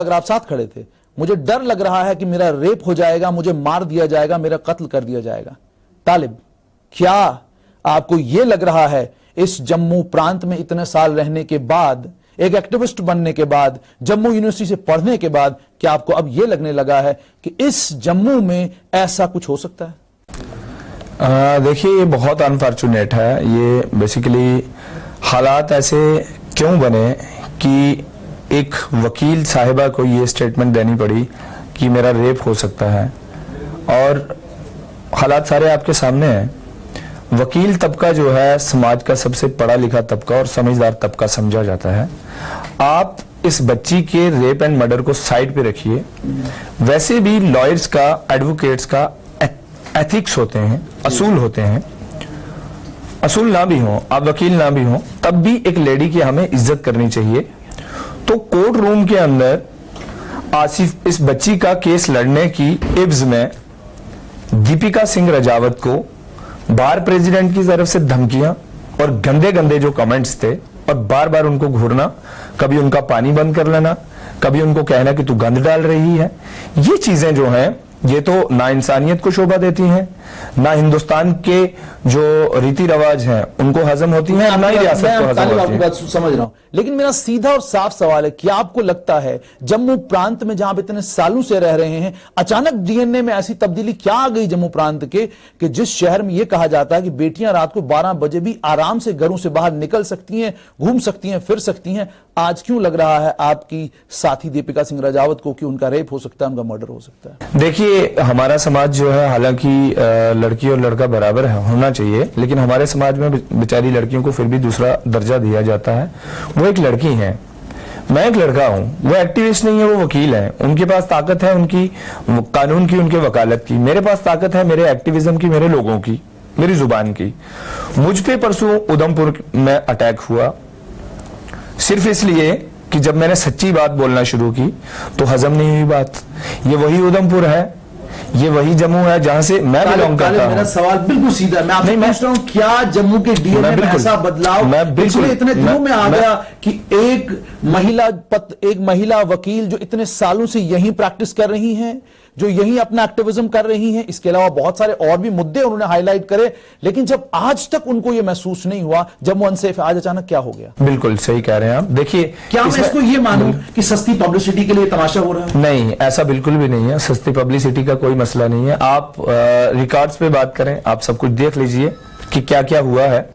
अगर आप साथ खड़े थे, मुझे डर लग रहा है कि मेरा रेप हो जाएगा, मुझे मार दिया जाएगा, मेरा कत्ल कर दिया जाएगा। तालिब, क्या आपको यह लग रहा है इस जम्मू प्रांत में इतने साल रहने के बाद, एक एक्टिविस्ट बनने के बाद, जम्मू यूनिवर्सिटी से पढ़ने के बाद, क्या आपको अब यह लगने लगा है कि इस जम्मू में ऐसा कुछ हो सकता है? देखिए, ये बहुत अनफॉर्चुनेट है। ये बेसिकली हालात ऐसे क्यों बने कि एक वकील साहिबा को ये स्टेटमेंट देनी पड़ी कि मेरा रेप हो सकता है, और हालात सारे आपके सामने हैं। वकील तबका जो है समाज का सबसे पढ़ा लिखा तबका और समझदार तबका समझा जाता है। आप इस बच्ची के रेप एंड मर्डर को साइड पे रखिए। वैसे भी लॉयर्स का, एडवोकेट्स का एथिक्स होते हैं, असूल होते हैं। असूल ना भी हो, आप वकील ना भी हो, तब भी एक लेडी की हमें इज्जत करनी चाहिए। तो कोर्ट रूम के अंदर आसिफ इस बच्ची का केस लड़ने की इब्ज में दीपिका सिंह रजावत को बार प्रेसिडेंट की तरफ से धमकियां और गंदे गंदे जो कमेंट्स थे, और बार बार उनको घूरना, कभी उनका पानी बंद कर लेना, कभी उनको कहना कि तू गंद डाल रही है, ये चीजें जो हैं ये तो ना इंसानियत को शोभा देती हैं, ना हिंदुस्तान के जो रीति रिवाज हैं उनको हजम होती हैं, ना ही रियासत को हजम होती है। समझ रहा हूं, लेकिन मेरा सीधा और साफ सवाल है, क्या आपको लगता है जम्मू प्रांत में, जहां आप इतने सालों से रह रहे हैं, अचानक डीएनए में ऐसी तब्दीली क्या आ गई जम्मू प्रांत के कि जिस शहर में यह कहा जाता है कि बेटियां रात को 12 बजे भी आराम से घरों से बाहर निकल सकती हैं, घूम सकती हैं, फिर सकती हैं, आज क्यों लग रहा है आपकी साथी दीपिका सिंह रजावत को कि उनका रेप हो सकता है, उनका मर्डर हो सकता है? देखिए, हमारा समाज जो है, हालांकि लड़की और लड़का बराबर होना चाहिए, लेकिन हमारे समाज में बेचारी लड़कियों को फिर भी दूसरा दर्जा दिया जाता है। वो एक लड़की है, मैं एक लड़का हूं। वो एक्टिविस्ट नहीं है, वो वकील है। उनके पास ताकत है उनकी कानून की, उनके वकालत की। मेरे पास ताकत है मेरे एक्टिविज्म की, मेरे लोगों की, मेरी जुबान की। मुझ पे परसों उधमपुर में अटैक हुआ सिर्फ इसलिए कि जब मैंने सच्ची बात बोलना शुरू की तो हजम नहीं हुई बात। ये वही उधमपुर है, ये वही जम्मू है जहां से मैं बिलोंग करता हूं। मेरा सवाल बिल्कुल सीधा है, मैं आपसे पूछ रहा हूं, क्या जम्मू के डीएनए में ऐसा बदलाव पिछले इतने दिनों में आ गया कि एक महिला वकील जो इतने सालों से यहीं प्रैक्टिस कर रही हैं, जो यहीं अपना एक्टिविज्म कर रही हैं, इसके अलावा बहुत सारे और भी मुद्दे उन्होंने हाईलाइट करे, लेकिन जब आज तक उनको यह महसूस नहीं हुआ जम्मू अनसेफ, आज अचानक क्या हो गया? बिल्कुल सही कह रहे हैं आप। देखिए, क्या मैं इसको ये मानूं कि सस्ती पब्लिसिटी के लिए तमाशा हो रहा है? नहीं, ऐसा बिल्कुल भी नहीं है। सस्ती पब्लिसिटी का कोई मसला नहीं है। आप रिकॉर्ड्स पे बात करें, आप सब कुछ देख लीजिए कि क्या क्या हुआ है।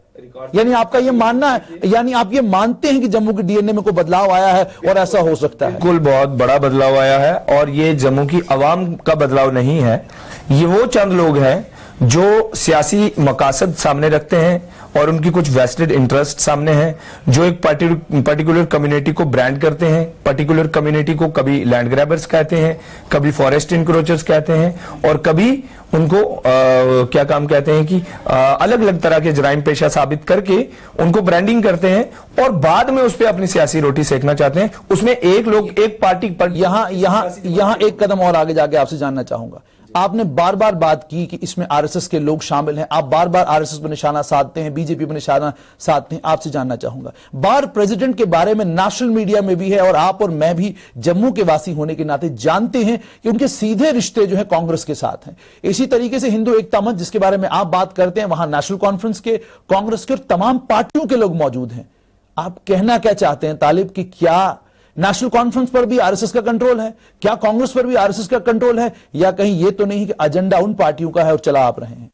यानी आपका ये मानना है, यानी आप ये मानते हैं कि जम्मू के डीएनए में कोई बदलाव आया है और ऐसा हो सकता है? बिल्कुल, बहुत बड़ा बदलाव आया है, और ये जम्मू की आवाम का बदलाव नहीं है। ये वो चंद लोग हैं जो सियासी मकासद सामने रखते हैं और उनकी कुछ वेस्टेड इंटरेस्ट सामने हैं, जो एक पर्टिकुलर कम्युनिटी को ब्रांड करते हैं। पर्टिकुलर कम्युनिटी को कभी लैंड ग्रैबर्स कहते हैं, कभी फॉरेस्ट इंक्रोचर्स कहते हैं, और कभी उनको क्या काम कहते हैं कि अलग अलग तरह के जराइम पेशा साबित करके उनको ब्रांडिंग करते हैं, और बाद में उस पर अपनी सियासी रोटी सेकना चाहते हैं। उसमें एक लोग, एक पार्टी पर यहां एक कदम और आगे जाके आपसे जानना चाहूंगा। आपने बार बार बात की कि इसमें आरएसएस के लोग शामिल हैं, आप बार बार आरएसएस पर निशाना साधते हैं, बीजेपी पर निशाना साधते हैं। आपसे जानना चाहूंगा, बार प्रेसिडेंट के बारे में नेशनल मीडिया में भी है, और आप और मैं भी जम्मू के वासी होने के नाते जानते हैं कि उनके सीधे रिश्ते जो है कांग्रेस के साथ हैं। इसी तरीके से हिंदू एकता मंच, जिसके बारे में आप बात करते हैं, वहां नेशनल कॉन्फ्रेंस के, कांग्रेस के और तमाम पार्टियों के लोग मौजूद हैं। आप कहना क्या चाहते हैं तालिब कि क्या नेशनल कॉन्फ्रेंस पर भी आरएसएस का कंट्रोल है? क्या कांग्रेस पर भी आरएसएस का कंट्रोल है? या कहीं ये तो नहीं कि एजेंडा उन पार्टियों का है और चला आप रहे हैं?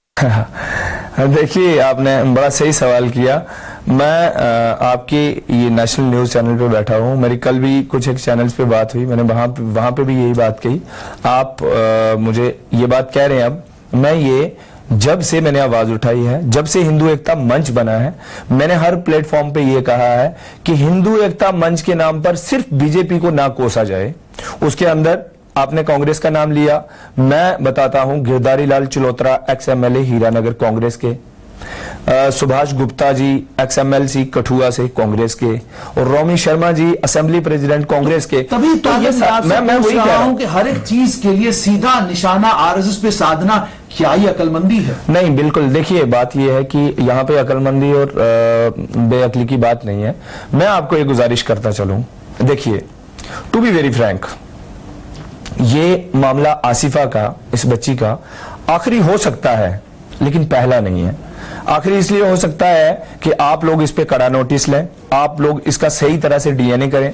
देखिए, आपने बड़ा सही सवाल किया। मैं आपके ये नेशनल न्यूज चैनल पे बैठा हूँ। मेरी कल भी कुछ एक चैनल्स पे बात हुई, मैंने वहां पे भी यही बात कही। आप मुझे ये बात कह रहे हैं, अब मैं ये जब से मैंने आवाज उठाई है, जब से हिंदू एकता मंच बना है, मैंने हर प्लेटफॉर्म पे ये कहा है कि हिंदू एकता मंच के नाम पर सिर्फ बीजेपी को ना कोसा जाए। उसके अंदर आपने कांग्रेस का नाम लिया, मैं बताता हूं, गिरधारी लाल चलोत्रा एक्स-एमएलए हीरानगर कांग्रेस के, सुभाष गुप्ता जी एक्स-एमएलसी कठुआ से कांग्रेस के, और रोमी शर्मा जी असेंबली प्रेसिडेंट कांग्रेस के। तभी तो ये मैं वही कह रहा हूं कि हर एक चीज के लिए सीधा निशाना आरएसएस पे साधना, क्या ये अकलमंदी है? नहीं, बिल्कुल। देखिए, बात यह है कि यहाँ पे अकलमंदी और बेअक्ली की बात नहीं है। मैं आपको एक गुजारिश करता चलूं। देखिए, टू बी वेरी फ्रैंक, ये मामला आसिफा का, इस बच्ची का आखिरी हो सकता है, लेकिन पहला नहीं है। आखिरी इसलिए हो सकता है कि आप लोग इस पे कड़ा नोटिस लें, आप लोग इसका सही तरह से डीएनए करें,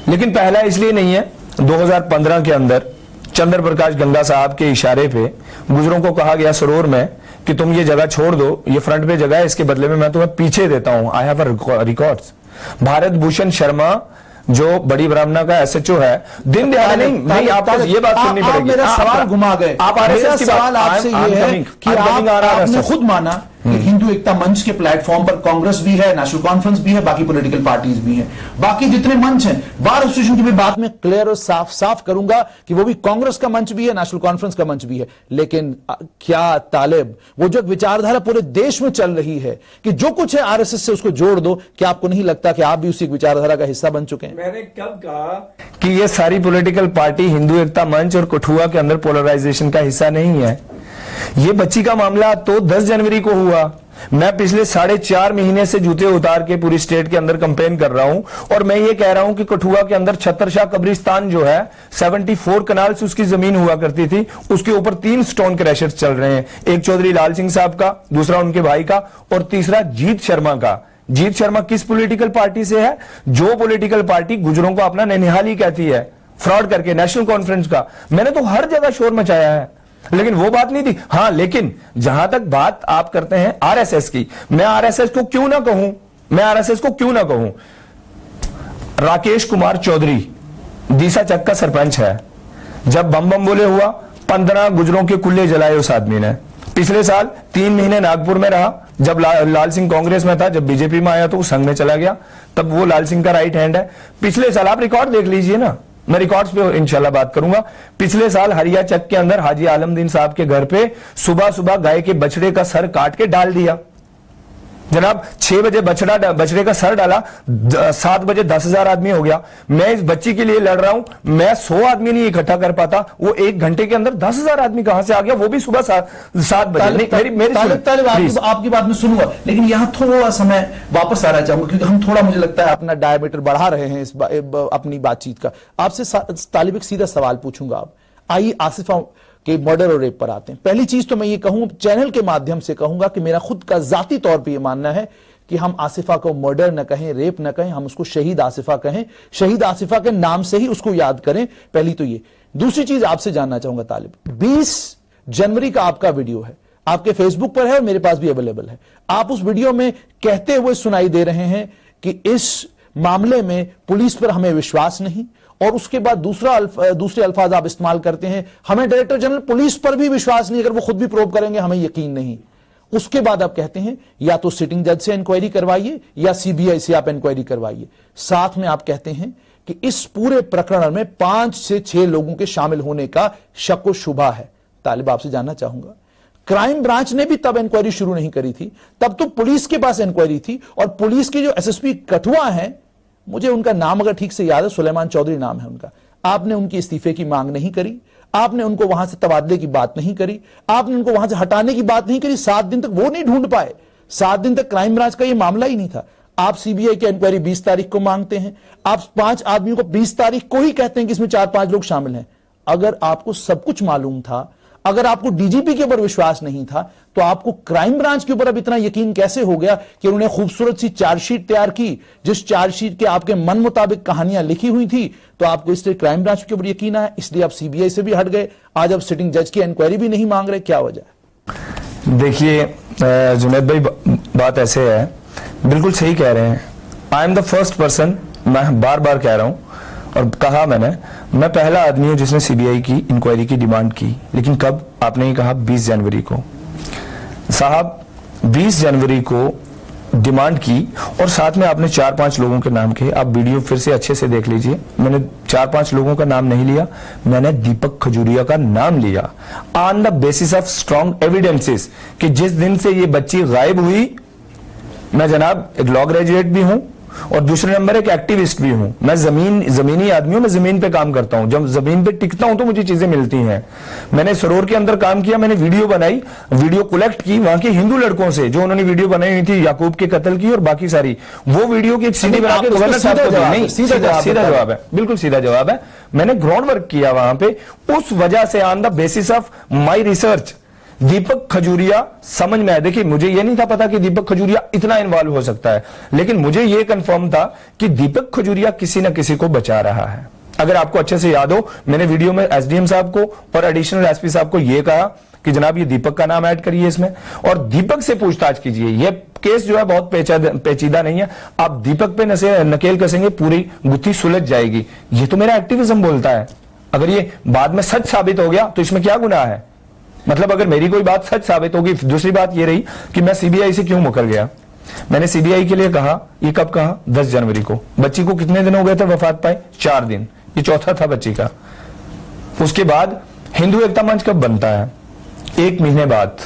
लेकिन पहला इसलिए नहीं है। 2015 के अंदर चंद्र प्रकाश गंगा साहब के इशारे पे गुजरों को कहा गया सरोर में कि तुम ये जगह छोड़ दो, ये फ्रंट पे जगह है, इसके बदले में मैं तुम्हें पीछे देता हूं। I have records. Bharat Bhushan Sharma जो बड़ी ब्राह्मणा का एसएचओ है, दिन दिहाड़े नहीं आपको ये बात सुननी पड़ेगी। मेरा सवाल घुमा गए। आप मेरा सवाल आपसे ये है कि आपने खुद माना कि हिंदू एकता मंच के प्लेटफॉर्म पर कांग्रेस भी है, नेशनल कॉन्फ्रेंस भी है, बाकी पॉलिटिकल पार्टीज भी हैं, बाकी जितने मंच हैं, बार एसोसिएशन की भी बात में क्लियर और साफ साफ करूंगा कि वो भी कांग्रेस का मंच भी है, नेशनल कॉन्फ्रेंस का मंच भी है। लेकिन क्या तालिब, वो जो विचारधारा पूरे देश में चल रही है कि जो कुछ है आरएसएस से उसको जोड़ दो, क्या आपको नहीं लगता कि आप भी उसी विचारधारा का हिस्सा बन चुके हैं? मैंने कब कहा कि ये सारी पॉलिटिकल पार्टी हिंदू एकता मंच और कठुआ के अंदर पोलराइजेशन का हिस्सा नहीं है। ये बच्ची का मामला तो 10 जनवरी को हुआ। मैं पिछले 4.5 महीने से जूते उतार के पूरी स्टेट के अंदर कंपेन कर रहा हूं, और मैं ये कह रहा हूं कि कठुआ के अंदर छतरशाह कब्रिस्तान जो है 74 कनाल से उसकी जमीन हुआ करती थी, उसके ऊपर 3 स्टोन क्रैशर्स चल रहे हैं, एक चौधरी लाल सिंह साहब का, दूसरा उनके भाई का, और तीसरा जीत शर्मा का। जीत शर्मा किस पॉलिटिकल पार्टी से है? जो पॉलिटिकल पार्टी गुजरों को अपना ननिहाली कहती है, फ्रॉड करके, नेशनल कॉन्फ्रेंस का। मैंने तो हर जगह शोर मचाया है, लेकिन वो बात नहीं थी। हाँ, लेकिन जहां तक बात आप करते हैं आरएसएस की, मैं आरएसएस को क्यों ना कहूं, राकेश कुमार चौधरी दीसा चक का सरपंच है। जब बम बम बोले हुआ, 15 गुजरों के कुल्ले जलाए उस आदमी ने। पिछले साल 3 महीने नागपुर में रहा, जब लाल सिंह कांग्रेस में था, जब बीजेपी में आया तो वो संघ में चला गया, तब वो लाल सिंह का राइट हैंड है। पिछले साल आप रिकॉर्ड देख लीजिए ना, मैं रिकॉर्ड्स पे इंशाल्लाह बात करूंगा। पिछले साल हरिया चक के अंदर हाजी आलमदीन साहब के घर पे सुबह सुबह गाय के बछड़े का सर काट के डाल दिया। जनाब 6 बजे बछड़े का सर डाला, 7 बजे 10,000 आदमी हो गया। मैं इस बच्ची के लिए लड़ रहा हूं, मैं 100 आदमी नहीं इकट्ठा कर पाता, वो 1 घंटे के अंदर 10,000 आदमी कहां से आ गया, वो भी सुबह 7 बजे। आपकी बात में सुनूंगा, लेकिन यहां थोड़ा समय वापस आना चाहूंगा, क्योंकि हम थोड़ा, मुझे लगता है, अपना डायमीटर बढ़ा रहे हैं अपनी बातचीत का। आपसे तालिब एक सीधा सवाल पूछूंगा। आप आइए आसिफा के मर्डर और रेप पर आते हैं। पहली चीज तो मैं ये कहूं, चैनल के माध्यम से कहूंगा कि मेरा खुद का जाती तौर पे ये मानना है कि हम आसिफा को मर्डर न कहें, रेप न कहें, हम उसको शहीद आसिफा कहें। शहीद आसिफा के नाम से ही उसको याद करें। पहली तो ये। दूसरी चीज आपसे जानना चाहूंगा तालिब, 20 जनवरी का आपका वीडियो है, आपके फेसबुक पर है और मेरे पास भी अवेलेबल है। आप उस वीडियो में कहते हुए सुनाई दे रहे हैं कि इस मामले में पुलिस पर हमें विश्वास नहीं, और उसके बाद दूसरे अल्फाज आप इस्तेमाल करते हैं, हमें डायरेक्टर जनरल पुलिस पर भी विश्वास नहीं, अगर वो खुद भी प्रूव करेंगे हमें यकीन नहीं। उसके बाद आप कहते हैं या तो सिटिंग जज से इंक्वायरी करवाइए या सीबीआई से आप इंक्वायरी करवाइए। साथ में आप कहते हैं कि इस पूरे प्रकरण में 5 से 6 लोगों के शामिल होने का शक व शुबा है। तालिब, आपसे जानना चाहूंगा, क्राइम ब्रांच ने भी तब इंक्वायरी शुरू नहीं करी थी, तब तो पुलिस के पास इंक्वायरी थी, और पुलिस के जो एसएसपी कठुआ हैं, मुझे उनका नाम अगर ठीक से याद है, सुलेमान चौधरी नाम है उनका, आपने उनकी इस्तीफे की मांग नहीं करी, आपने उनको वहां से तबादले की बात नहीं करी, आपने उनको वहां से हटाने की बात नहीं करी। 7 दिन तक वो नहीं ढूंढ पाए, 7 दिन तक क्राइम ब्रांच का ये मामला ही नहीं था। आप सीबीआई की इंक्वायरी 20 तारीख को मांगते हैं, आप 5 आदमियों को 20 तारीख को ही कहते हैं कि इसमें 4-5 लोग शामिल हैं। अगर आपको सब कुछ मालूम था, अगर आपको डीजीपी के ऊपर विश्वास नहीं था, तो आपको क्राइम ब्रांच के ऊपर अब इतना यकीन कैसे हो गया कि उन्होंने खूबसूरत सी चार्जशीट तैयार की, जिस चार्जशीट के आपके मन मुताबिक कहानियां लिखी हुई थी, तो आपको इसलिए क्राइम ब्रांच के ऊपर यकीन आया, इसलिए आप सीबीआई से भी हट गए, आज अब सिटिंग जज की इंक्वायरी भी नहीं मांग रहे, क्या वजह? देखिए जुनैद भाई, बात ऐसे है, बिल्कुल सही कह रहे हैं। I am the first person, मैं बार बार कह रहा हूं और कहा मैंने, मैं पहला आदमी हूं जिसने सीबीआई की इंक्वायरी की डिमांड की। लेकिन कब? आपने ही कहा 20 जनवरी को। साहब 20 जनवरी को डिमांड की, और साथ में आपने 4-5 लोगों के नाम किए। आप वीडियो फिर से अच्छे से देख लीजिए, मैंने 4-5 लोगों का नाम नहीं लिया, मैंने दीपक खजूरिया का नाम लिया on the basis of strong evidences कि जिस दिन से ये बच्ची गायब हुई, मैं जनाब एक लॉ ग्रेजुएट भी हूं, और दूसरे नंबर एक एक्टिविस्ट भी हूं। मैं जमीनी आदमी हूं, मैं जमीन पे काम करता हूं। जब जमीन पे टिकता हूं तो मुझे चीजें मिलती हैं। मैंने सरोर के अंदर काम किया, मैंने वीडियो बनाई, वीडियो कलेक्ट की वहां के हिंदू लड़कों से जो उन्होंने वीडियो बनाई हुई थी याकूब के कत्ल की और बाकी सारी, वो वीडियो की एक सीडी बना के गवर्नर साहब को दी। नहीं, सीधा जवाब है, बिल्कुल सीधा जवाब है। मैंने ग्राउंड वर्क किया वहां पे, उस वजह से on the basis of my research Deepak Khajuria समझ में आया। देखिए, मुझे यह नहीं था पता कि दीपक खजूरिया इतना इन्वॉल्व हो सकता है, लेकिन मुझे यह कंफर्म था कि दीपक खजूरिया किसी न किसी को बचा रहा है। अगर आपको अच्छे से याद हो, मैंने वीडियो में एसडीएम साहब को और एडिशनल एसपी साहब को यह कहा कि जनाब ये दीपक का नाम ऐड करिए इसमें और दीपक से पूछताछ कीजिए। यह केस जो है बहुत पेचीदा नहीं है, आप दीपक पे नकेल कसेंगे पूरी गुत्थी सुलझ जाएगी। ये तो मेरा एक्टिविज्म बोलता है। अगर ये बाद में सच साबित हो गया तो इसमें क्या गुनाह है? मतलब अगर मेरी कोई बात सच साबित होगी। दूसरी बात ये रही कि मैं सीबीआई से क्यों मुकर गया। मैंने सीबीआई के लिए कहा, ये कब कहा? 10 जनवरी को। बच्ची को कितने दिन हो गए थे वफात पाए? 4 दिन। ये चौथा था बच्ची का। उसके बाद हिंदू एकता मंच कब बनता है? 1 महीने बाद,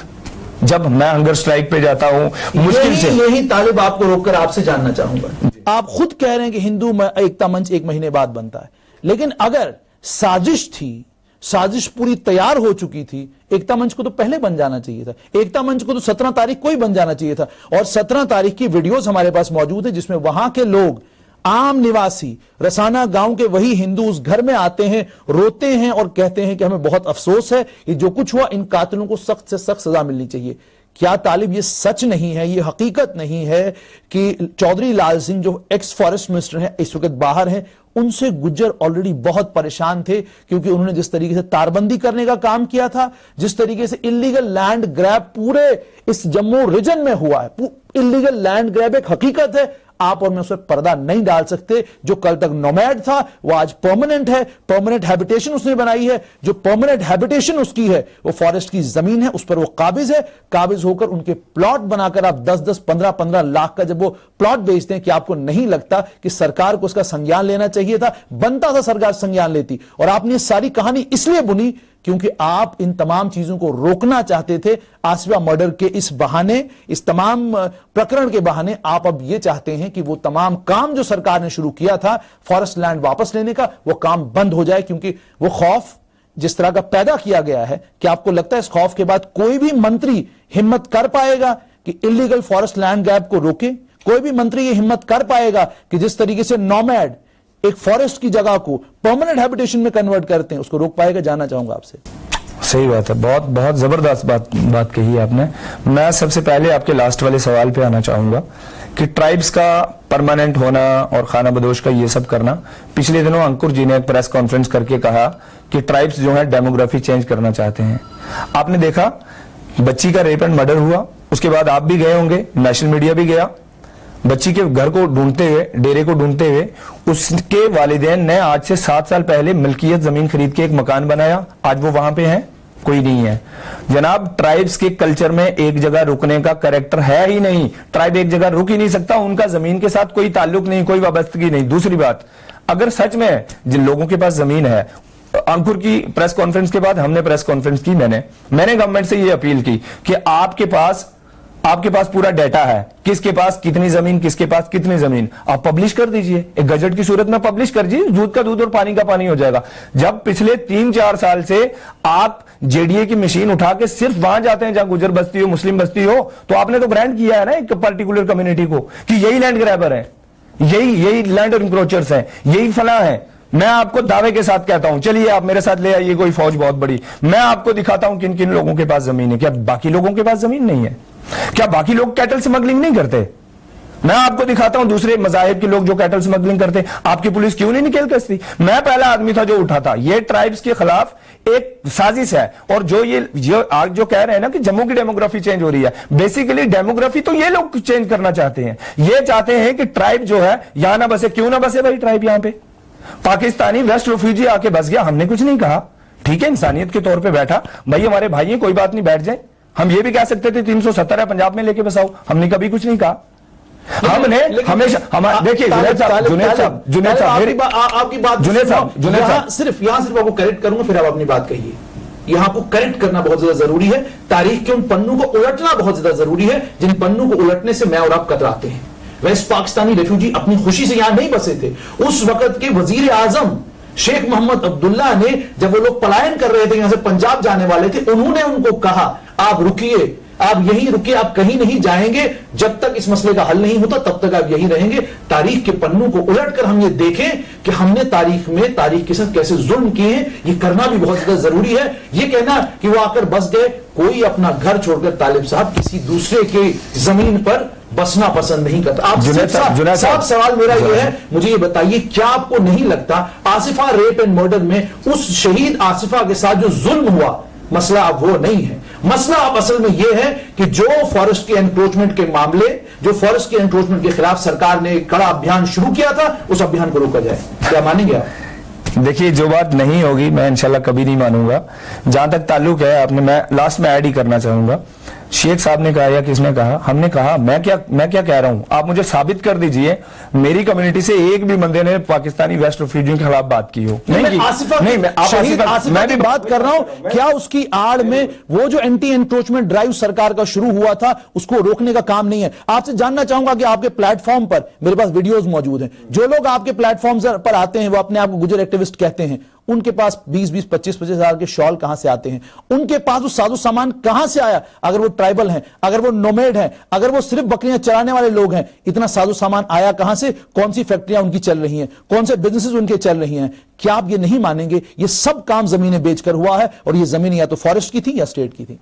जब मैं हंगर स्ट्राइक पे जाता हूं मुश्किल से। यही तालिब आपको रोककर आपसे जानना चाहूंगा, आप खुद कह रहे हैं कि हिंदू एकता मंच 1 महीने बाद बनता है, लेकिन अगर साजिश थी, साजिश पूरी तैयार हो चुकी थी, एकता मंच को तो पहले बन जाना चाहिए था। एकता मंच को तो 17 तारीख को ही बन जाना चाहिए था। और 17 तारीख की वीडियोस हमारे पास मौजूद है जिसमें वहां के लोग, आम निवासी रसाना गांव के वही हिंदू उस घर में आते हैं, रोते हैं और कहते हैं कि हमें बहुत अफसोस है, ये जो कुछ हुआ इन कातिलों को सख्त से सख्त सजा मिलनी चाहिए। क्या तालिब ये सच नहीं है, ये हकीकत नहीं है कि चौधरी लाल सिंह जो एक्स फॉरेस्ट मिनिस्टर हैं इस वक्त बाहर हैं, उनसे गुज्जर ऑलरेडी बहुत परेशान थे क्योंकि उन्होंने जिस तरीके से तारबंदी करने का काम किया था, जिस तरीके से इलीगल लैंड ग्रैब पूरे इस जम्मू रीजन में हुआ है। इलीगल लैंड ग्रैब एक हकीकत है, आप और मैं उस पर पर्दा नहीं डाल सकते। जो कल तक नोमैड था वो आज परमानेंट है, परमानेंट हैबिटेशन उसने बनाई है। जो परमानेंट हैबिटेशन उसकी है वो फॉरेस्ट की जमीन है, उस पर वो काबिज है। काबिज होकर उनके प्लॉट बनाकर आप 10-10, 15-15 लाख का जब वो प्लॉट बेचते हैं, कि आपको नहीं लगता कि सरकार को उसका संज्ञान लेना चाहिए था? बनता था सरकार संज्ञान लेती। और आपने सारी कहानी इसलिए बुनी क्योंकि आप इन तमाम चीजों को रोकना चाहते थे। आसिफा मर्डर के इस बहाने, इस तमाम प्रकरण के बहाने आप अब यह चाहते हैं कि वो तमाम काम जो सरकार ने शुरू किया था फॉरेस्ट लैंड वापस लेने का, वो काम बंद हो जाए। क्योंकि वो खौफ जिस तरह का पैदा किया गया है, कि आपको लगता है इस खौफ के बाद कोई भी मंत्री हिम्मत कर पाएगा कि इलीगल फॉरेस्ट लैंड ग्रैब को रोके? कोई भी मंत्री ये हिम्मत कर पाएगा कि जिस तरीके से नोमैड एक फॉरेस्ट की जगह को परमानेंट हैबिटेशन में कन्वर्ट करते हैं, उसको रोक पाएगा? जानना चाहूंगा आपसे। सही बात है, बहुत बहुत जबरदस्त बात कही है आपने। मैं सबसे पहले आपके लास्ट वाले सवाल पे आना चाहूंगा कि ट्राइब्स का परमानेंट होना और खाना बदोश का ये सब करना। पिछले दिनों अंकुर जी ने एक प्रेस कॉन्फ्रेंस करके कहा कि ट्राइब्स जो है डेमोग्राफी चेंज करना चाहते हैं। आपने देखा बच्ची का रेप एंड मर्डर हुआ, उसके बाद आप भी गए होंगे, नेशनल मीडिया भी गया, बच्ची के घर को ढूंढते हुए, डेरे को ढूंढते हुए। उसके वालिदैन ने आज से 7 साल पहले मिल्कियत जमीन खरीद के एक मकान बनाया, आज वो वहां पे है? कोई नहीं है। जनाब, ट्राइब्स के कल्चर में एक जगह रुकने का कैरेक्टर है ही नहीं। ट्राइब एक जगह रुक ही नहीं सकता, उनका जमीन के साथ कोई ताल्लुक नहीं, कोई वाबस्तगी नहीं। दूसरी बात, अगर सच में जिन लोगों के पास जमीन है, अंकुर की प्रेस कॉन्फ्रेंस के बाद हमने प्रेस कॉन्फ्रेंस की, मैंने गवर्नमेंट से ये अपील की कि आपके पास पूरा डाटा है, किसके पास कितनी जमीन, किसके पास कितनी जमीन, आप पब्लिश कर दीजिए। एक गजट की सूरत में पब्लिश कर दीजिए, दूध का दूध और पानी का पानी हो जाएगा। जब पिछले 3-4 साल से आप जेडीए की मशीन उठा के सिर्फ वहां जाते हैं जहां गुजर बस्ती हो, मुस्लिम बस्ती हो, तो आपने तो ब्रांड किया है ना एक पर्टिकुलर कम्युनिटी को कि यही लैंड ग्रैबर है, यही लैंड इंक्रोचर्स है, यही फला है। मैं आपको दावे के साथ कहता हूं, चलिए आप मेरे साथ ले आइए कोई फौज बहुत बड़ी, मैं आपको दिखाता हूं किन किन लोगों के पास जमीन है। क्या बाकी लोगों के पास जमीन नहीं है? क्या बाकी लोग कैटल स्मगलिंग नहीं करते? मैं आपको दिखाता हूं दूसरे मजाहिब के लोग जो कैटल स्मगलिंग करते। आपकी पुलिस क्यों नहीं निकल कसती? मैं पहला आदमी था जो उठा था। ये ट्राइब्स के खिलाफ एक साजिश है। और जो आज जो कह रहे हैं ना कि जम्मू की डेमोग्राफी चेंज हो रही है, बेसिकली डेमोग्राफी तो ये लोग चेंज करना चाहते हैं। ये चाहते हैं कि ट्राइब जो है यहां ना बसे। क्यों ना बसे भाई ट्राइब? यहां पे पाकिस्तानी वेस्ट रेफ्यूजी आके बस गया, हमने कुछ नहीं कहा, ठीक है, इंसानियत के तौर पे बैठा, भाई हमारे भाई हैं, कोई बात नहीं, बैठ जाए। हम ये भी कह सकते थे 370 है पंजाब में लेके बसाओ, हमने कभी कुछ नहीं कहा। हमने हमेशा देखिए जुनेद साहब सिर्फ आपको करेक्ट करूंगा, फिर आप अपनी बात कहिए। यहां को करेक्ट करना बहुत ज्यादा जरूरी है। तारीख के उन पन्नों को उलटना बहुत ज्यादा जरूरी है जिन पन्नों को उलटने से मैं और आप कतराते हैं। वेस्ट पाकिस्तानी रेफ्यूजी अपनी खुशी से यहां नहीं बसे थे। उस वक्त के वजीर आजम शेख मोहम्मद अब्दुल्ला ने, जब वो लोग पलायन कर रहे थे यहां से पंजाब जाने वाले थे, उन्होंने उनको कहा आप रुकिए, आप यहीं रुकिए, आप कहीं नहीं जाएंगे जब तक इस मसले का हल नहीं होता, तब तक आप यहीं रहेंगे। तारीख के पन्नों को उलटकर हम ये देखें कि हमने तारीख के साथ कैसे जुल्म किए हैं, ये करना भी बहुत ज्यादा जरूरी है। ये कहना कि वो आकर बस गए, कोई अपना घर छोड़कर तालिब साहब किसी दूसरे के जमीन पर बसना पसंद नहीं करता। आप साफ सवाल मेरा ये है, मुझे ये बताइए, क्या आपको नहीं लगता आसिफा रेप एंड मर्डर में उस शहीद आसिफा के साथ जो जुल्म हुआ, मसला अब वो नहीं है। मसला अब असल में यह है कि जो फॉरेस्ट के एनक्रोचमेंट के मामले, जो फॉरेस्ट के एनक्रोचमेंट के खिलाफ सरकार ने एक कड़ा अभियान शुरू किया था, उस अभियान को रोका जाए। क्या मानेंगे आप? देखिए, जो बात नहीं होगी मैं इंशाल्लाह कभी नहीं मानूंगा। जहां तक ताल्लुक है, आपने, मैं लास्ट में ऐड ही करना चाहूंगा, शेख साहब ने कहा या किसने कहा, हमने कहा, मैं क्या कह रहा हूं, आप मुझे साबित कर दीजिए मेरी कम्युनिटी से एक भी बंदे ने पाकिस्तानी वेस्ट रेफ्यूजियों के खिलाफ बात की हो। मैं भी बात कर रहा हूं, क्या उसकी आड़ में वो जो एंटी एनक्रोचमेंट ड्राइव सरकार का शुरू हुआ था, उसको रोकने का काम नहीं है? आपसे जानना चाहूंगा कि आपके प्लेटफॉर्म पर, मेरे पास वीडियोस मौजूद हैं, जो लोग आपके प्लेटफॉर्म पर आते हैं, वो अपने आप को गुजर एक्टिविस्ट कहते हैं, उनके पास 20-20, 25-25 हजार के शॉल कहां से आते हैं? उनके पास वो साजो सामान कहां से आया? अगर वो ट्राइबल हैं, अगर वो नोमेड हैं, अगर वो सिर्फ बकरियां चराने वाले लोग हैं, इतना साजो सामान आया कहां से? कौन सी फैक्ट्रियां उनकी चल रही हैं? कौन से बिजनेसेस उनके चल रही हैं? क्या आप ये नहीं मानेंगे ये सब काम जमीनें बेचकर हुआ है, और ये जमीन या तो फॉरेस्ट की थी या स्टेट की थी?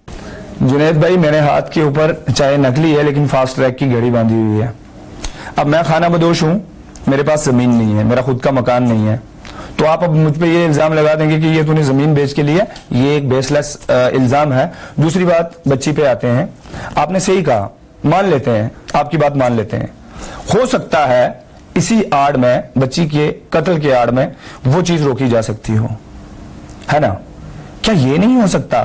जुनैद भाई, मेरे हाथ के ऊपर चाहे नकली है लेकिन फास्ट ट्रैक की घड़ी बांधी हुई है। अब मैं खाना बदोश हूं, मेरे पास जमीन नहीं है, मेरा खुद का मकान नहीं है, तो आप अब मुझ पे ये इल्जाम लगा देंगे कि ये तूने जमीन बेच के लिया, ये एक बेसलेस इल्जाम है। दूसरी बात, बच्ची पे आते हैं, आपने सही कहा, मान लेते हैं, आपकी बात मान लेते हैं, हो सकता है इसी आड़ में, बच्ची के कत्ल के आड़ में वो चीज रोकी जा सकती हो, है ना? क्या ये नहीं हो सकता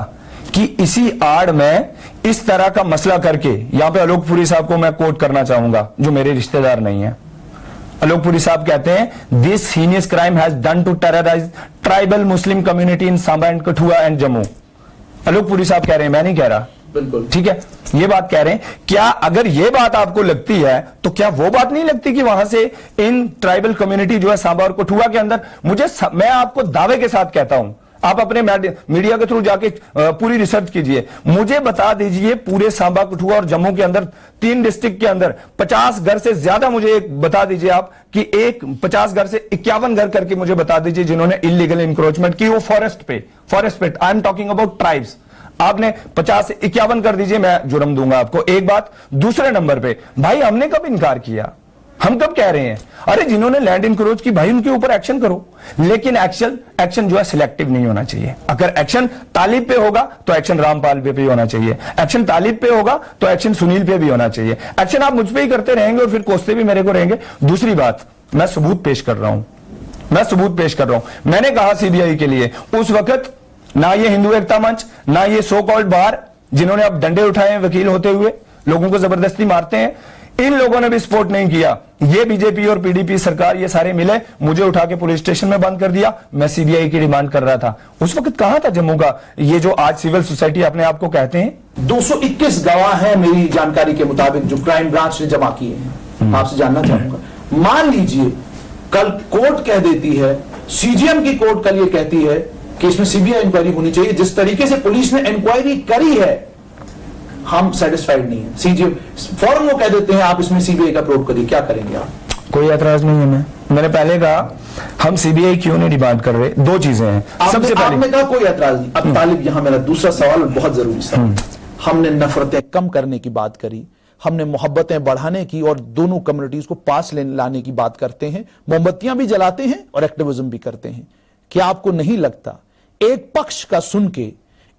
कि इसी आड़ में इस तरह का मसला करके, यहां पे आलोकपुरी साहब को मैं कोट करना चाहूंगा जो मेरे रिश्तेदार नहीं है, आलोकपुरी साहब कहते हैं this heinous crime has done to terrorise tribal Muslim community in Samba and Kathua and Jammu. Alokpuri साहब कह रहे हैं, मैं नहीं कह रहा, बिल्कुल ठीक है, ये बात कह रहे हैं। क्या अगर ये बात आपको लगती है तो क्या वो बात नहीं लगती कि वहां से इन ट्राइबल कम्युनिटी जो है सांबा और कठुआ के अंदर, मैं आपको दावे के साथ कहता हूं, आप अपने मीडिया के थ्रू जाके पूरी रिसर्च कीजिए, मुझे बता दीजिए पूरे सांबा, कठुआ और जम्मू के अंदर 3 डिस्ट्रिक्ट के अंदर 50 घर से ज्यादा, मुझे एक बता दीजिए आप कि एक 50 घर से 51 घर करके मुझे बता दीजिए जिन्होंने इलीगल इंक्रोचमेंट की, वो फॉरेस्ट पे I am talking about tribes. आपने 50 से 51 कर दीजिए, मैं जुर्म दूंगा आपको। एक बात। दूसरे नंबर पे, भाई हमने कब इनकार किया? हम कब कह रहे हैं अरे जिन्होंने लैंड इंक्रोच की भाई उनके ऊपर एक्शन करो, लेकिन एक्शन जो है सिलेक्टिव नहीं होना चाहिए। अगर एक्शन तालिब पे होगा तो एक्शन रामपाल पे भी होना चाहिए, एक्शन तालिब पे होगा तो एक्शन सुनील पे भी होना चाहिए। एक्शन आप मुझ पे ही करते रहेंगे और फिर कोसते भी मेरे को रहेंगे। दूसरी बात, मैं सबूत पेश कर रहा हूं, मैंने कहा सीबीआई के लिए उस वक्त ना ये हिंदू एकता मंच, ना ये सो कॉल्ड बार जिन्होंने अब डंडे उठाए हैं वकील होते हुए, लोगों को जबरदस्ती मारते हैं, इन लोगों ने भी सपोर्ट नहीं किया। ये बीजेपी और पीडीपी सरकार ये सारे मिले, मुझे उठा के पुलिस स्टेशन में बंद कर दिया। मैं सीबीआई की डिमांड कर रहा था। उस वक्त कहां था जम्मू का ये जो आज सिविल सोसाइटी अपने आप को कहते हैं? 221 गवाह हैं मेरी जानकारी के मुताबिक जो क्राइम ब्रांच ने जमा किए हैं। आपसे जानना चाहूंगा, मान लीजिए कल कोर्ट कह देती है, सीजीएम की कोर्ट कल ये कहती है कि इसमें सीबीआई इंक्वायरी होनी चाहिए, जिस तरीके से पुलिस ने इंक्वायरी करी है हम सेटिस्फाइड नहीं है। सीजीएम फौरन वो कह देते हैं आप इसमें सीबीआई का प्रोब करिए, क्या करेंगे आप? कोई ऐतराज नहीं है। मैंने पहले कहा हम सीबीआई क्यों नहीं डिमांड कर रहे, दो चीजें हैं। सबसे पहले आपने कहा कोई ऐतराज नहीं। अब तालिब, यहां मेरा दूसरा सवाल बहुत जरूरी सवाल, हमने नफरतें कम करने की बात करी, हमने मोहब्बतें बढ़ाने की और दोनों कम्युनिटीज को पास लाने की बात करते हैं, मोमबत्तियां भी जलाते हैं और एक्टिविज्म भी करते हैं। क्या आपको नहीं लगता एक पक्ष का सुन के,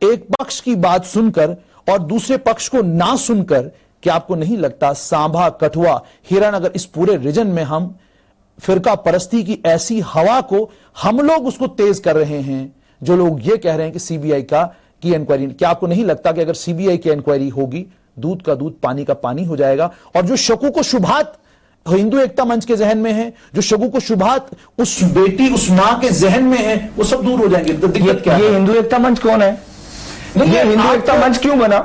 एक पक्ष की बात सुनकर और दूसरे पक्ष को ना सुनकर, क्या आपको नहीं लगता सांभा, कठुआ, हिरानगर, इस पूरे रीजन में हम फिरका परस्ती की ऐसी हवा को हम लोग उसको तेज कर रहे हैं? जो लोग ये कह रहे हैं कि सीबीआई की इंक्वायरी, क्या आपको नहीं लगता कि अगर सीबीआई की इंक्वायरी होगी दूध का दूध पानी का पानी हो जाएगा, और जो शकू को शुभात हिंदू एकता मंच के जहन में है, जो शकू को शुभात उस बेटी, उस मां के जहन में है, वो सब दूर हो जाएंगे? तो दिक्कत क्या है? ये हिंदू एकता मंच कौन है? नहीं, ये हिंदू एकता मंच क्यों बना?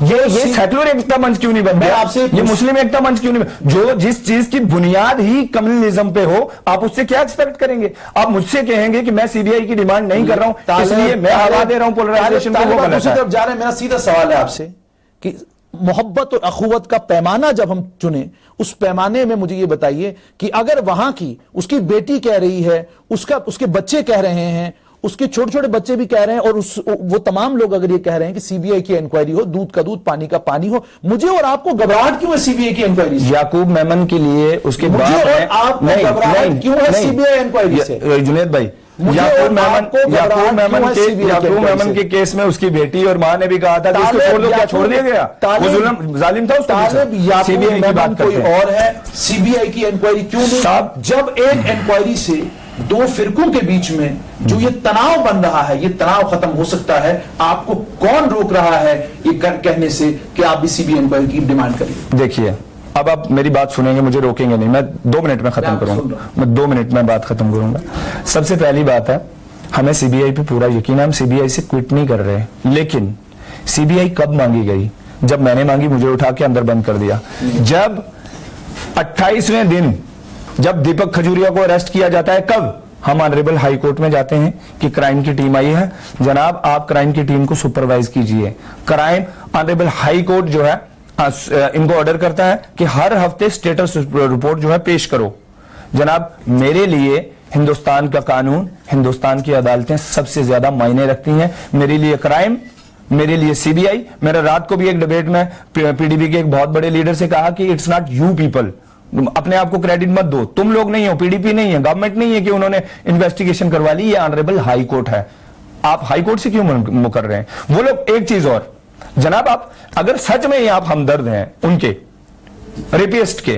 ये सेकुलर एकता मंच क्यों नहीं बन गया? ये मुस्लिम एकता मंच क्यों नहीं? जो जिस चीज की बुनियाद ही कम्युनलिज्म पे हो, आप उससे क्या एक्सपेक्ट करेंगे? आप मुझसे कहेंगे कि मैं सीबीआई की डिमांड नहीं कर रहा हूं, इसलिए मैं हवा दे रहा हूं पोलराइजेशन को, वो गलत है। जा रहे हैं। मेरा सीधा सवाल है आपसे कि मोहब्बत और अखुवत का पैमाना जब हम चुने, उस पैमाने में मुझे ये बताइए कि अगर वहां की उसकी बेटी कह रही है, उसके बच्चे कह रहे हैं, उसके छोटे छोटे बच्चे भी कह रहे हैं, और वो तमाम लोग अगर ये कह रहे हैं कि सीबीआई की इंक्वायरी हो, दूध का दूध पानी का पानी हो, मुझे और आपको घबराहट क्यों है सीबीआई की इंक्वायरी से? याकूब मेमन के लिए उसके मुझे और आपको घबराहट क्यों है सीबीआई इंक्वायरी से? जुनेद भाई, याकूब मेमन के केस में उसकी बेटी और मां ने भी कहा था कि उसको छोड़ दो, क्या छोड़ दिया गया? वो जुल्म जालिम था उसको। सीबीआई की बात कोई और है, सीबीआई की इंक्वायरी क्यों नहीं? जब एक इंक्वायरी से दो फिरकों के बीच में जो ये तनाव बन रहा है, ये तनाव खत्म हो सकता है। आपको कौन रोक रहा है ये कहने से कि आप भी सीबीआई इंक्वायरी की डिमांड करिए? देखिए, अब आप मेरी बात सुनेंगे, मुझे रोकेंगे नहीं, मैं 2 मिनट में खत्म करूंगा, मैं 2 मिनट में बात खत्म करूंगा। सबसे पहली बात है, हमें सीबीआई पे पूरा यकीन है, हम सीबीआई से क्विट नहीं कर रहे, लेकिन सीबीआई कब मांगी गई? जब मैंने मांगी, मुझे उठा के अंदर बंद कर दिया। जब 28वें दिन जब दीपक खजूरिया को अरेस्ट किया जाता है, कब? हम ऑनरेबल हाई कोर्ट में जाते हैं कि क्राइम की टीम आई है, जनाब आप क्राइम की टीम को सुपरवाइज कीजिए। क्राइम ऑनरेबल हाई कोर्ट जो है इनको ऑर्डर करता है कि हर हफ्ते स्टेटस रिपोर्ट जो है पेश करो। जनाब, मेरे लिए हिंदुस्तान का कानून, हिंदुस्तान की अदालतें सबसे ज्यादा मायने रखती हैं। मेरे लिए क्राइम, मेरे लिए सीबीआई। मेरा रात को भी एक डिबेट में पीडीपी के एक बहुत बड़े लीडर से कहा कि इट्स नॉट यू पीपल, अपने आप को क्रेडिट मत दो, तुम लोग नहीं हो, पीडीपी नहीं है, गवर्नमेंट नहीं है कि उन्होंने इन्वेस्टिगेशन करवा ली, ये ऑनरेबल हाई कोर्ट है। आप हाई कोर्ट से क्यों मुकर रहे हैं? वो लोग, एक चीज और जनाब, आप अगर सच में ही आप हमदर्द हैं उनके रेपिस्ट के,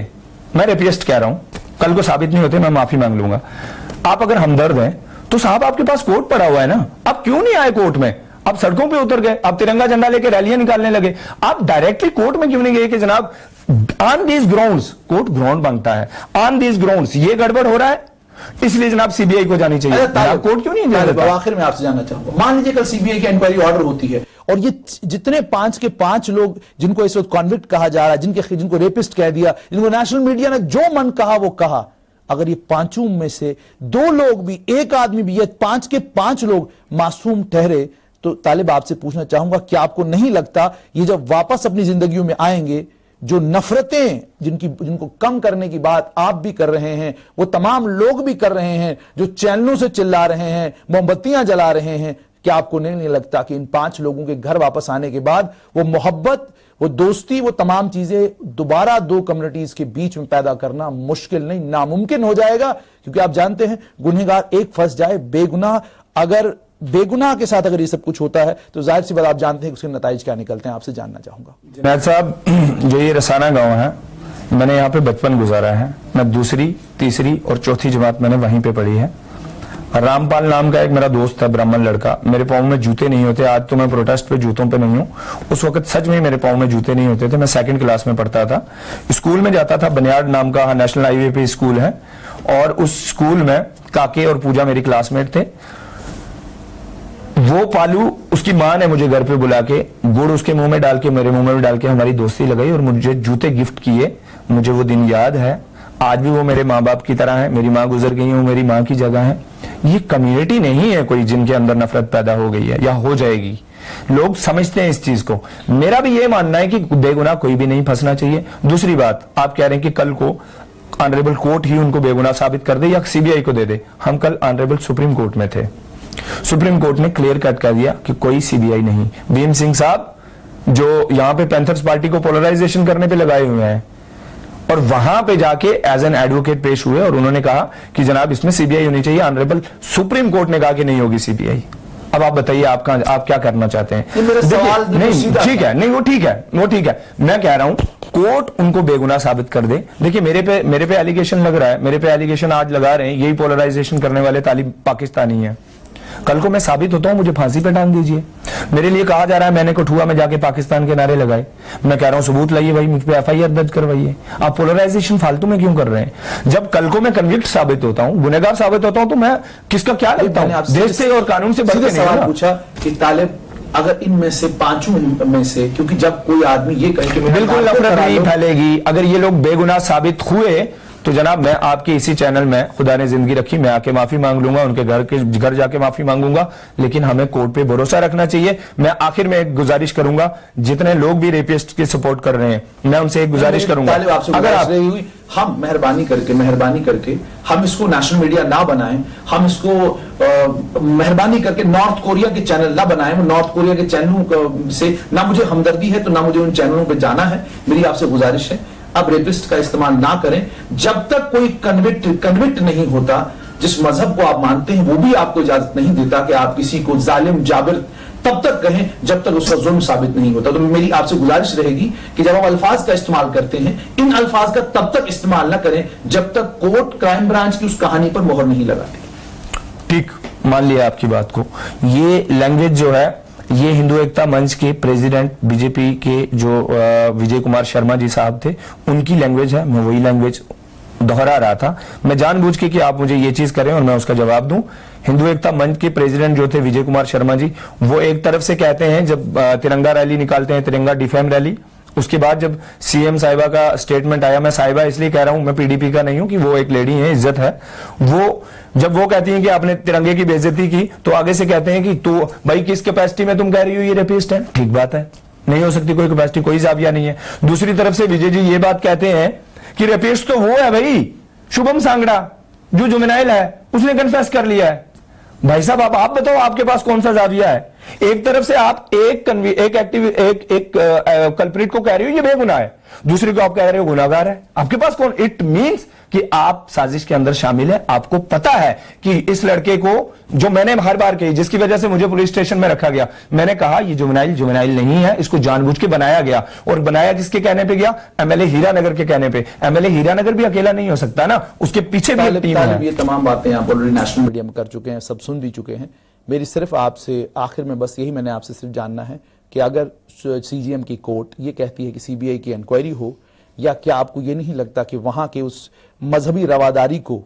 मैं रेपिस्ट कह रहा हूं, कल को साबित नहीं होते मैं माफी मांग लूंगा, आप अगर हमदर्द हैं तो साहब आपके पास कोर्ट पड़ा हुआ है ना, आप क्यों नहीं आए कोर्ट में? आप सड़कों पे उतर गए, आप तिरंगा झंडा लेके रैलियां निकालने लगे, आप डायरेक्टली कोर्ट में क्यों नहीं गए कि जनाब on these grounds, court ground मांगता है, ऑन दीज ग्राउंड्स ये गड़बड़ हो रहा है, इसलिए जनाब सीबीआई को जानी चाहिए। कोर्ट क्यों नहीं जाता? आखिर में आपसे जानना चाहूंगा, मान लीजिए कल सीबीआई की इंक्वायरी ऑर्डर होती है और ये जितने 5 के 5 लोग जिनको इस वक्त कॉन्विक्ट कहा जा रहा है, जिनको रेपिस्ट कह दिया, जिनको नेशनल मीडिया ने जो मन कहा वो कहा, अगर ये 5 में से 2 लोग भी, एक आदमी भी, ये 5 के 5 लोग मासूम ठहरे, तो तालिब आपसे पूछना चाहूंगा, क्या आपको नहीं लगता ये जब वापस अपनी जिंदगियों में आएंगे, जो नफरतें जिनको कम करने की बात आप भी कर रहे हैं, वो तमाम लोग भी कर रहे हैं, जो चैनलों से चिल्ला रहे हैं, मोमबत्तियां जला रहे हैं, क्या आपको नहीं लगता कि इन 5 लोगों के घर वापस आने के बाद वो मोहब्बत, वो दोस्ती, वो तमाम चीजें दोबारा 2 कम्युनिटीज के बीच में पैदा करना मुश्किल नहीं, नामुमकिन हो जाएगा? क्योंकि आप जानते हैं, गुनहगार एक फंस जाए बेगुनाह, अगर बेगुनाह के साथ अगर ये सब कुछ होता है तो जाहिर सी बात आप जानते हैं कि उसके नताइज क्या निकलते हैं। आपसे जानना चाहूंगा। जुनैद साहब, जो ये रसाना गांव है, मैंने यहाँ पे बचपन गुजारा है, मैं 2री, 3री और 4थी जमात मैंने वहीं पे पढ़ी है। रामपाल नाम का एक मेरा दोस्त था, ब्राह्मण लड़का, मेरे पाँव में जूते नहीं होते, आज तो मैं प्रोटेस्ट पे जूतों पे नहीं हूँ, उस वक्त सच में मेरे पाँव में जूते नहीं होते थे। मैं 2nd क्लास में पढ़ता था, स्कूल में जाता था, बनियाड नाम का नेशनल हाईवे पे स्कूल है, और उस स्कूल में काके और पूजा मेरी क्लासमेट थे। वो पालू, उसकी मां ने मुझे घर पे बुला के गुड़ उसके मुंह में डाल के मेरे मुंह में भी डाल के हमारी दोस्ती लगाई और मुझे जूते गिफ्ट किए। मुझे वो दिन याद है, आज भी वो मेरे माँ बाप की तरह है, मेरी माँ गुजर गई, वो मेरी माँ की जगह है। ये कम्युनिटी नहीं है कोई जिनके अंदर नफरत पैदा हो गई है या हो जाएगी, लोग समझते हैं इस चीज को। मेरा भी ये मानना है कि बेगुनाह कोई भी नहीं फंसना चाहिए। दूसरी बात, आप कह रहे हैं कि कल को ऑनरेबल कोर्ट ही उनको बेगुनाह साबित कर दे या सीबीआई को दे दे। हम कल ऑनरेबल सुप्रीम कोर्ट में थे, सुप्रीम कोर्ट ने क्लियर कट कर दिया कि कोई सीबीआई नहीं। भीम सिंह साहब जो यहां पे पैंथर्स पार्टी को पोलराइजेशन करने पे लगाए हुए हैं, और वहां पे जाके एज एन एडवोकेट पेश हुए और उन्होंने कहा कि जनाब इसमें सीबीआई होनी चाहिए। ऑनरेबल सुप्रीम कोर्ट ने कहा कि नहीं होगी सीबीआई। अब आप बताइए आप क्या करना चाहते हैं? नहीं ठीक है, नहीं वो ठीक है, वो ठीक है, मैं कह रहा हूं कोर्ट उनको बेगुनाह साबित कर दे। देखिए मेरे पे एलिगेशन लग रहा है, मेरे पे एलिगेशन आज लगा रहे हैं, यही पोलराइजेशन करने वाले तालिब पाकिस्तानी है। कल को मैं साबित होता हूं, मुझे फांसी पे टांग दीजिए। मेरे लिए कहा जा रहा है मैंने कठुआ में जाके पाकिस्तान के नारे लगाए, मैं कह रहा हूं सबूत लाइए भाई, मुझ पे एफआईआर दर्ज करवाइए। आप पोलराइजेशन फालतू में क्यों कर रहे हैं? जब कल को मैं कन्विक्ट साबित होता हूं, गुनहगार साबित होता हूं, तो मैं किसका क्या लगता हूं? देश से और कानून से बढ़ के नहीं। सवाल पूछा कि तालिब अगर इनमें से पांचों में से, क्योंकि जब कोई आदमी ये कहे कि मेरा बिल्कुल नाम नफरत करा नहीं लो, फैलेगी। अगर ये लोग बेगुनाह साबित हुए तो जनाब मैं आपके इसी चैनल में, खुदा ने जिंदगी रखी, मैं आके माफी मांग लूंगा, उनके घर जाके माफी मांगूंगा, लेकिन हमें कोर्ट पे भरोसा रखना चाहिए। मैं आखिर में एक गुजारिश करूंगा, जितने लोग भी रेपिस्ट की सपोर्ट कर रहे हैं, मैं उनसे एक गुजारिश करूंगा, अगर आप हम मेहरबानी करके हम इसको नेशनल मीडिया ना बनाएं, हम इसको मेहरबानी करके नॉर्थ कोरिया के चैनल ना बनाएं। नॉर्थ कोरिया के चैनलों से ना मुझे हमदर्दी है, तो ना मुझे उन चैनलों पे जाना है। मेरी आपसे गुजारिश है, अब रेपिस्ट का इस्तेमाल ना करें। जब तक कोई कन्विक्ट नहीं होता, जिस मजहब को आप मानते हैं वो भी आपको इजाजत नहीं देता कि आप किसी को जालिम जाबिर तब तक कहें जब तक उसका जुल्म साबित नहीं होता। तो मेरी आपसे गुजारिश रहेगी कि जब आप अल्फाज का इस्तेमाल करते हैं, इन अल्फाज का तब तक इस्तेमाल ना करें जब तक कोर्ट क्राइम ब्रांच की उस कहानी पर मोहर नहीं लगाती। ठीक, मान लिया आपकी बात को। ये लैंग्वेज जो है, ये हिंदू एकता मंच के प्रेसिडेंट बीजेपी के जो विजय कुमार शर्मा जी साहब थे, उनकी लैंग्वेज है। मैं वही लैंग्वेज दोहरा रहा था। मैं जानबूझ के कि आप मुझे ये चीज करें और मैं उसका जवाब दूं। हिंदू एकता मंच के प्रेसिडेंट जो थे विजय कुमार शर्मा जी, वो एक तरफ से कहते हैं, जब तिरंगा रैली निकालते हैं, तिरंगा डिफेम रैली, उसके बाद जब सीएम साहिबा का स्टेटमेंट आया, मैं साहिबा इसलिए कह रहा हूं, मैं पीडीपी का नहीं हूं, कि वो एक लेडी है, इज्जत है, वो जब वो कहती हैं कि आपने तिरंगे की बेइज्जती की, तो आगे से कहते हैं कि तो भाई किस कैपेसिटी में तुम कह रही हो ये रेपिस्ट है? ठीक बात है, नहीं हो सकती कोई कैपेसिटी, कोई जाविया नहीं है। दूसरी तरफ से विजय जी ये बात कहते हैं कि रेपिस्ट तो वो है भाई शुभम सांगड़ा, जो जुमेनाइल है, उसने कन्फेस कर लिया है। भाई साहब आप बताओ, आपके पास कौन सा जाविया है? एक तरफ से आप एक कल्प्रिट को कह रहे हो ये बेगुनाह है, दूसरे को आप कह रहे हो गुनाहगार है। आपके पास कौन? इट मींस कि आप साजिश के अंदर शामिल है। आपको पता है कि इस लड़के को, जो मैंने हर बार कही, जिसकी वजह से मुझे पुलिस स्टेशन में रखा गया, मैंने कहा ये जुवेनाइल नहीं है, इसको जानबूझ के बनाया गया। और बनाया किसके कहने पे गया? एमएलए हीरानगर के कहने पे। एमएलए हीरानगर भी अकेला नहीं हो सकता ना, उसके पीछे भी एक टीम है। ये तमाम बातें आप ऑलरेडी नेशनल मीडिया में कर चुके हैं, सब सुन भी चुके हैं। मेरी सिर्फ आपसे आखिर में बस यही मैंने आपसे सिर्फ जानना है कि अगर सीजीएम की कोर्ट ये कहती है कि सीबीआई की इंक्वायरी हो, या क्या आपको ये नहीं लगता कि वहां के उस मजहबी रवादारी को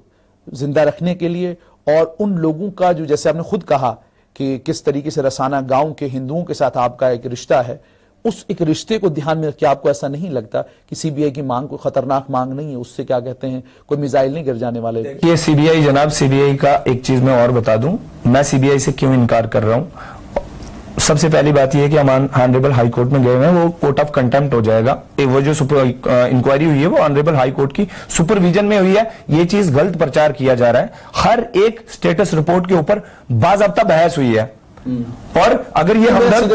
जिंदा रखने के लिए, और उन लोगों का जो, जैसे आपने खुद कहा कि किस तरीके से रसाना गांव के हिंदुओं के साथ आपका एक रिश्ता है, उस एक रिश्ते को ध्यान में रखकर आपको ऐसा नहीं लगता कि सीबीआई की मांग कोई खतरनाक मांग नहीं है, उससे क्या कहते हैं कोई मिसाइल नहीं गिर जाने वाले? ये सीबीआई, जनाब सीबीआई का एक चीज मैं और बता दूं, मैं सीबीआई से क्यों इनकार कर रहा हूं। सबसे पहली बात यह है कि हम ऑनरेबल हाई कोर्ट में गए हैं, वो कोर्ट ऑफ कंटेम्प्ट हो जाएगा। वो जो इंक्वायरी हुई है वो ऑनरेबल हाई कोर्ट की सुपरविजन में हुई है। ये चीज गलत प्रचार किया जा रहा है। हर एक स्टेटस रिपोर्ट के ऊपर बाज़ाब्ता बहस हुई है। और अगर ये हमदर्द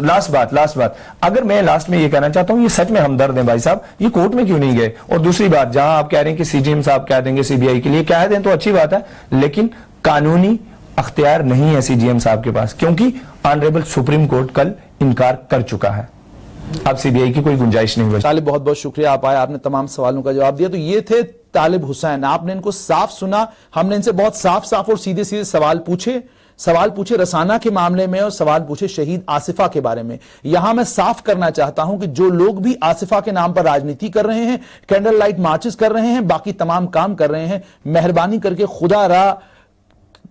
लास्ट बात अगर मैं लास्ट में ये कहना चाहता हूं, ये सच में हमदर्द है भाई साहब, ये कोर्ट में क्यों नहीं गए? और दूसरी बात, जहां आप कह रहे हैं कि सीजीएम साहब कह देंगे सीबीआई के लिए, कह दें तो अच्छी बात है, लेकिन कानूनी अख्तियार नहीं है सीजीएम साहब के पास, क्योंकि ऑनरेबल सुप्रीम कोर्ट कल इनकार कर चुका है। अब सीबीआई की कोई गुंजाइश नहीं बची। तालिब, बहुत बहुत शुक्रिया, आप आए, आपने तमाम सवालों का जवाब दिया। तो ये थे तालिब हुसैन, आपने इनको साफ सुना, हमने इनसे बहुत साफ और सीधे सीधे सवाल पूछे रसाना के मामले में, और सवाल पूछे शहीद आसिफा के बारे में। यहां मैं साफ करना चाहता हूं कि जो लोग भी आसिफा के नाम पर राजनीति कर रहे हैं, कैंडल लाइट मार्चेस कर रहे हैं, बाकी तमाम काम कर रहे हैं, मेहरबानी करके खुदा रा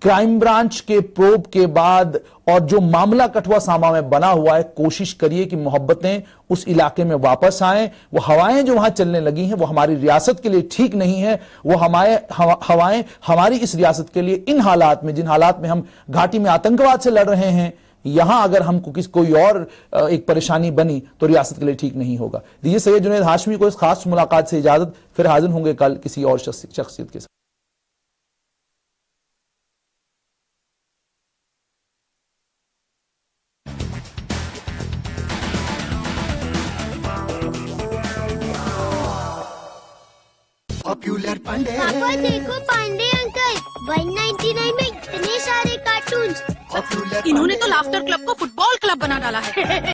क्राइम ब्रांच के प्रोब के बाद और जो मामला कठुआ सांबा में बना हुआ है, कोशिश करिए कि मोहब्बतें उस इलाके में वापस आएं। वो हवाएं जो वहां चलने लगी हैं वो हमारी रियासत के लिए ठीक नहीं है। वो हवाएं हमारी इस रियासत के लिए, इन हालात में, जिन हालात में हम घाटी में आतंकवाद से लड़ रहे हैं, यहां अगर हमको कोई और एक परेशानी बनी तो रियासत के लिए ठीक नहीं होगा। दीजिए सैयद जुनैद हाशमी को इस खास मुलाकात से इजाजत, फिर हाजिर होंगे कल किसी और शख्सियत के साथ। पॉपुलर पांडे, पापा देखो पांडे अंकल 199 में इतने सारे कार्टून्स। पॉपुलर इन्होंने तो लाफ्टर क्लब को फुटबॉल क्लब बना डाला है।